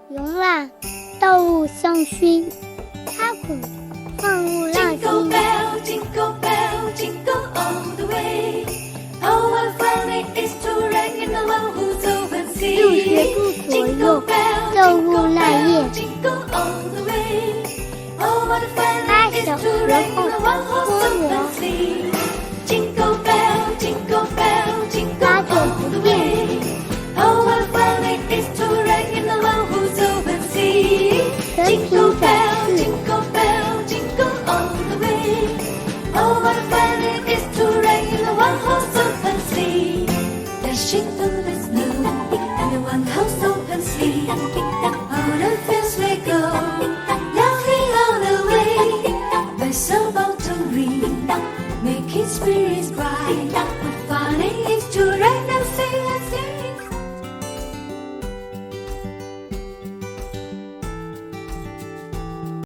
勇往道路向熏，踏捆放入让心。Jingle bell, jingle all the way. Oh, what fun it is to ride in the one who's open sea. 60度左右购物耐液。Jingle all the way. Oh, what fun 8 it is 小 to 时 ride 后 in the one who's 脱 open 模， sea. Jingle bell, jingle bell, jingle 拉卷 all 不 the 变。 way. Oh, what fun it is to ride in the one who's open sea. 全 Jingle 屏展 bell, 示。 jingle bell, jingle all the way. Oh, what fun it is to ride in the one horse open sleigh. Dashing through the snow in the one horse open sleigh. All the fields we go, laughing all the way. Bells about to ring, making spirits bright.